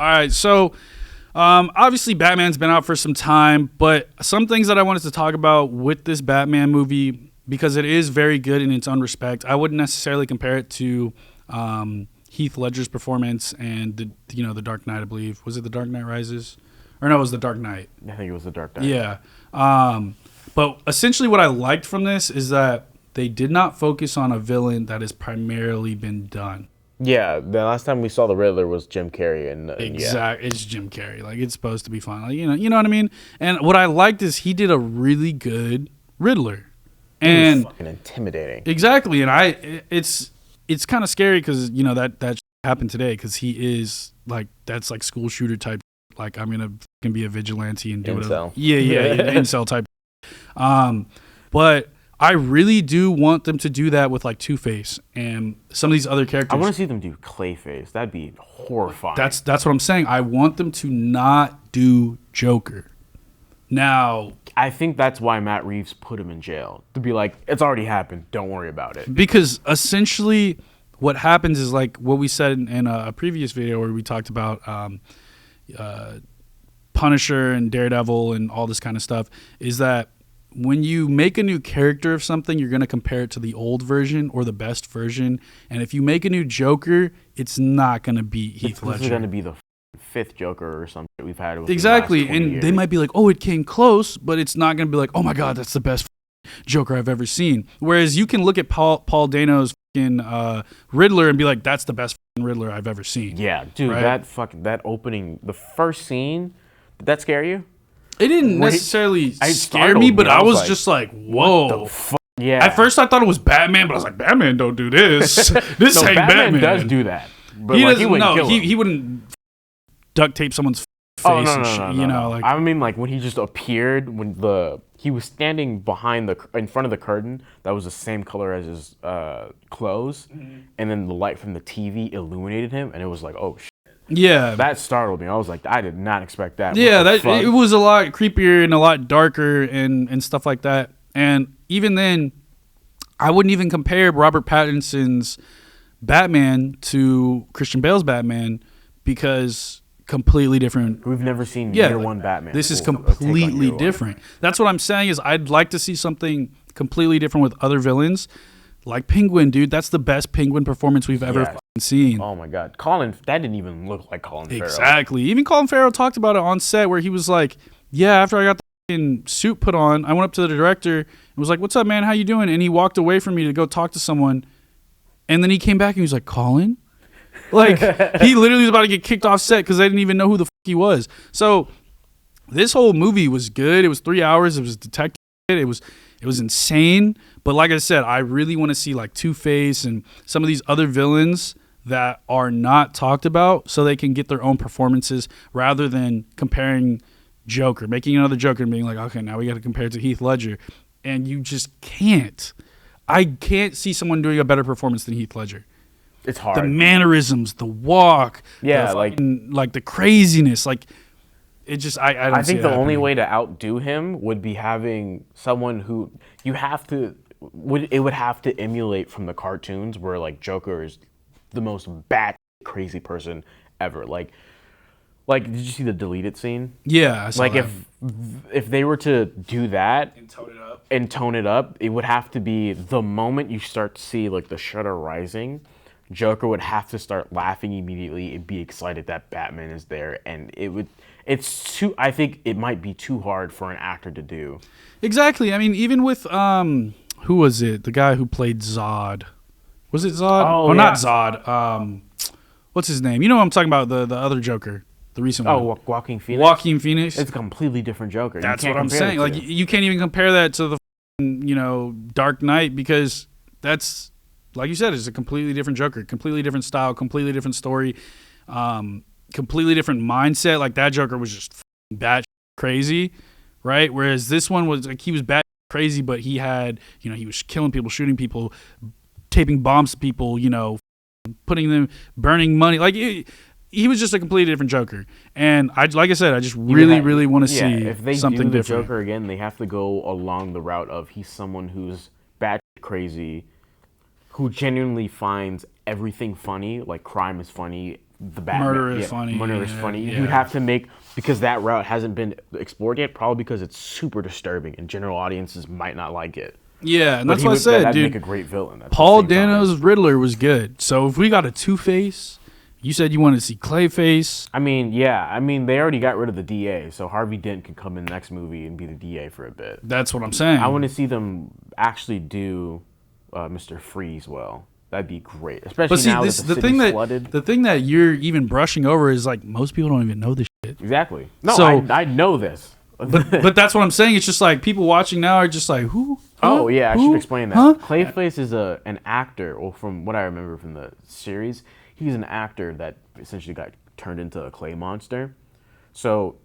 All right, so obviously Batman's been out for some time, but some things that I wanted to talk about with this Batman movie, because it is very good in its own respect. I wouldn't necessarily compare it to Heath Ledger's performance and the Dark Knight. I believe, was it The Dark Knight Rises, or no, it was The Dark Knight. I think it was The Dark Knight. Yeah, but essentially what I liked from this is that they did not focus on a villain that has primarily been done. Yeah, the last time we saw the Riddler was Jim Carrey, and Exactly, it's Jim Carrey. Like, it's supposed to be fun. Like, you know what I mean. And what I liked is he did a really good Riddler, and fucking intimidating. Exactly, and it's kind of scary because that happened today because he is like that's like school shooter type. Like, I'm gonna fucking be a vigilante and do Incel. whatever. Yeah, incel type. But I really do want them to do that with like Two-Face and some of these other characters. I want to see them do Clayface. That'd be horrifying. That's what I'm saying. I want them to not do Joker. Now, I think that's why Matt Reeves put him in jail. To be like, it's already happened. Don't worry about it. Because essentially what happens is like what we said in a previous video where we talked about Punisher and Daredevil and all this kind of stuff, is that when you make a new character of something, you're going to compare it to the old version or the best version. And if you make a new Joker, it's not going to beat Heath Ledger. This is going to be the fifth Joker or something we've had. With Exactly. The last 20 and years. they might be like, oh, it came close, but it's not going to be like, oh my God, that's the best Joker I've ever seen. Whereas you can look at Paul Dano's Riddler and be like, that's the best Riddler I've ever seen. Yeah, dude, right? that opening, the first scene, did that scare you? It didn't necessarily scare me, but I was just like, whoa. Yeah. At first I thought it was Batman, but I was like, Batman don't do this. This ain't Batman. Does do that. But he like, doesn't. No, he wouldn't duct tape someone's face and shit. No. Like, I mean, like when he just appeared, when he was standing in front of the curtain that was the same color as his clothes, and then the light from the TV illuminated him, and it was like, oh shit. Yeah, that startled me. I was like, I did not expect that. Yeah, it was a lot creepier and a lot darker and stuff like that. And even then, I wouldn't even compare Robert Pattinson's Batman to Christian Bale's Batman because completely different. We've never seen year one Batman. This is completely different. That's what I'm saying is I'd like to see something completely different with other villains. Like Penguin, dude. That's the best Penguin performance we've ever seen. Oh my God. That didn't even look like Colin Farrell. Exactly. Even Colin Farrell talked about it on set where he was like, yeah, after I got the suit put on, I went up to the director and was like, what's up, man? How you doing? And he walked away from me to go talk to someone. And then he came back and he was like, Colin? Like, he literally was about to get kicked off set because they didn't even know who the he was. So this whole movie was good. It was 3 hours. It was detective. It was insane. But like I said, I really want to see like Two-Face and some of these other villains that are not talked about so they can get their own performances rather than comparing Joker, making another Joker and being like, okay, now we got to compare it to Heath Ledger. And you just can't. I can't see someone doing a better performance than Heath Ledger. It's hard. The mannerisms, the walk, like the craziness, like it just I think the only way to outdo him would be having someone who it would have to emulate from the cartoons where like Joker is the most bat crazy person ever. Like did you see the deleted scene? Yeah, I saw like that. if they were to do that and tone it up, it would have to be the moment you start to see like the shutter rising. Joker would have to start laughing immediately and be excited that Batman is there, and I think it might be too hard for an actor to do. Exactly. I mean, even with who was it? The guy who played Zod. Was it Zod? Oh, not Zod. What's his name? You know what I'm talking about, the other Joker, the recent one. Oh, Joaquin Phoenix. Joaquin Phoenix. It's a completely different Joker. That's what I'm saying. Like you can't even compare that to the Dark Knight because that's, like you said, it's a completely different Joker, completely different style, completely different story, completely different mindset. Like that Joker was just bat crazy, right? Whereas this one was like he was bat crazy, but he had, he was killing people, shooting people, taping bombs to people, putting them, burning money. Like he was just a completely different Joker. And like I said, I just really want to see if they something do the different. Joker again, they have to go along the route of he's someone who's bat crazy, who genuinely finds everything funny, like crime is funny, the Batman. Murder is funny. Murder is funny. Yeah. You'd have to make, because that route hasn't been explored yet, probably because it's super disturbing and general audiences might not like it. Yeah, and But that's what I said, that'd dude. make a great villain. Paul Dano's Riddler was good. So if we got a Two-Face, you said you wanted to see Clayface. I mean, yeah. I mean, they already got rid of the DA, so Harvey Dent can come in the next movie and be the DA for a bit. That's what I'm saying. I want to see them actually do Mr. Freeze well. That'd be great, especially but see, now this, that the the thing city's that flooded. the thing that you're even brushing over is like most people don't even know this shit. Exactly. No, So- I know this. But that's what I'm saying. It's just like people watching now are just like, who? Oh Huh? yeah, I Who? should explain that. Huh? Clayface is an actor, or from what I remember from the series, he's an actor that essentially got turned into a clay monster. So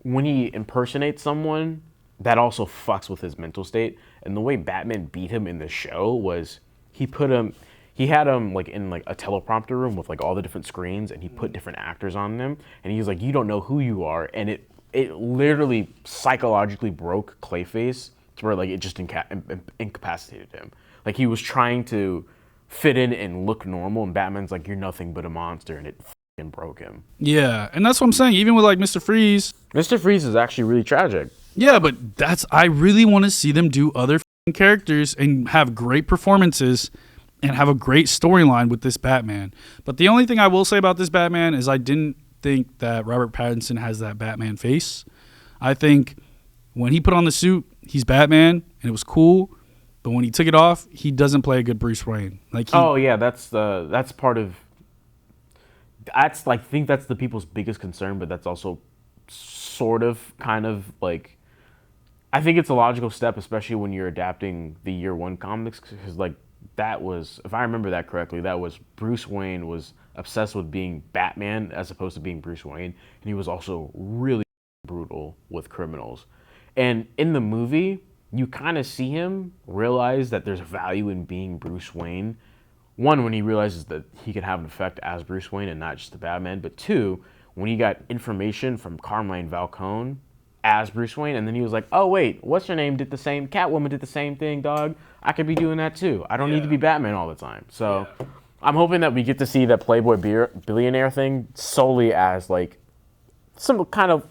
when he impersonates someone, that also fucks with his mental state. And the way Batman beat him in the show was he had him like in like a teleprompter room with like all the different screens, and he put different actors on them, and he's like, you don't know who you are, and it literally psychologically broke Clayface to where like it just incapacitated him. Like he was trying to fit in and look normal, and Batman's like, you're nothing but a monster, and it fucking broke him. Yeah, and that's what I'm saying. Even with like Mr. Freeze. Mr. Freeze is actually really tragic. Yeah, but I really want to see them do other characters and have great performances and have a great storyline with this Batman. But the only thing I will say about this Batman is I didn't think that Robert Pattinson has that Batman face. I think when he put on the suit, he's Batman, and it was cool. But when he took it off, he doesn't play a good Bruce Wayne. Like, Oh yeah, that's part of. That's like, I think that's the people's biggest concern, but that's also sort of kind of like. I think it's a logical step, especially when you're adapting the Year One comics, because like that was, if I remember that correctly, that was Bruce Wayne was obsessed with being Batman as opposed to being Bruce Wayne, and he was also really brutal with criminals. And in the movie, you kind of see him realize that there's value in being Bruce Wayne. One, when he realizes that he can have an effect as Bruce Wayne and not just the Batman. But two, when he got information from Carmine Falcone as Bruce Wayne, and then he was like, oh wait, what's her name did the same, Catwoman did the same thing, dog. I could be doing that too. I don't need to be Batman all the time. So I'm hoping that we get to see that Playboy billionaire thing solely as like some kind of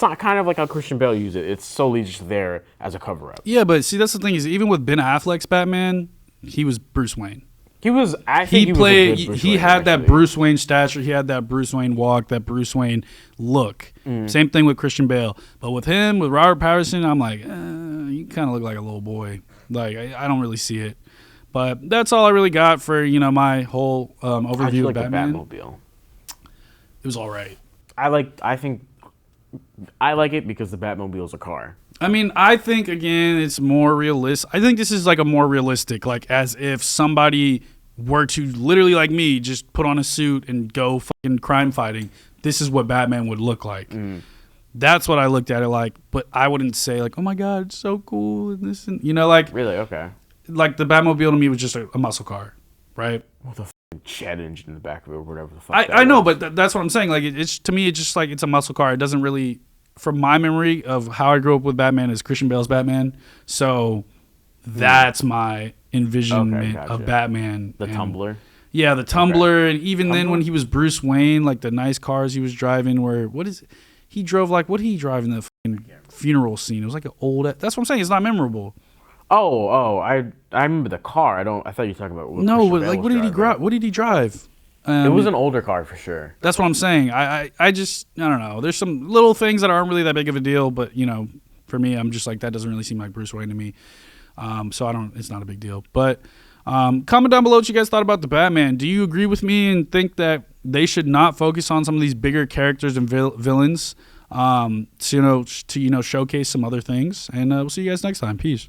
like how Christian Bale used it. It's solely just there as a cover up. yeah, but see, that's the thing is even with Ben Affleck's Batman, he was Bruce Wayne. He was. I think He played. Was a good Bruce He Wayne, had that actually. Bruce Wayne stature. He had that Bruce Wayne walk. That Bruce Wayne look. Same thing with Christian Bale. But with him, with Robert Pattinson, I'm like, you kind of look like a little boy. Like I don't really see it. But that's all I really got for my whole How'd overview you of like the Batman. Batmobile? It was all right. I think I like it because the Batmobile's a car. I mean, I think again, it's more realistic. I think this is like a more realistic, like as if somebody were to literally like me just put on a suit and go fucking crime fighting. This is what Batman would look like. That's what I looked at it like. But I wouldn't say like, oh my god, it's so cool and this and like Really? Okay. like the Batmobile to me was just a muscle car, right? With a jet engine in the back of it, or whatever the fuck. I know, but that's what I'm saying. Like it's to me, it's just like it's a muscle car. It doesn't really, from my memory of how I grew up with Batman, is Christian Bale's Batman. So that's my envisionment gotcha. of Batman. The And- Tumbler. Yeah, the Tumbler, and even then Tumbler? when he was Bruce Wayne, like the nice cars he was driving. Where he drove like what did he drive in the fucking funeral scene? It was like an old. That's what I'm saying. It's not memorable. I remember the car. I thought you were talking about. What No, Christian but Bale like was what did he driving. drive? What did he drive? It was an older car for sure. That's what I'm saying. I just I don't know. There's some little things that aren't really that big of a deal, but for me, I'm just like that doesn't really seem like Bruce Wayne to me. So I don't. It's not a big deal. But comment down below what you guys thought about the Batman. Do you agree with me and think that they should not focus on some of these bigger characters and villains? To showcase some other things. And we'll see you guys next time. Peace.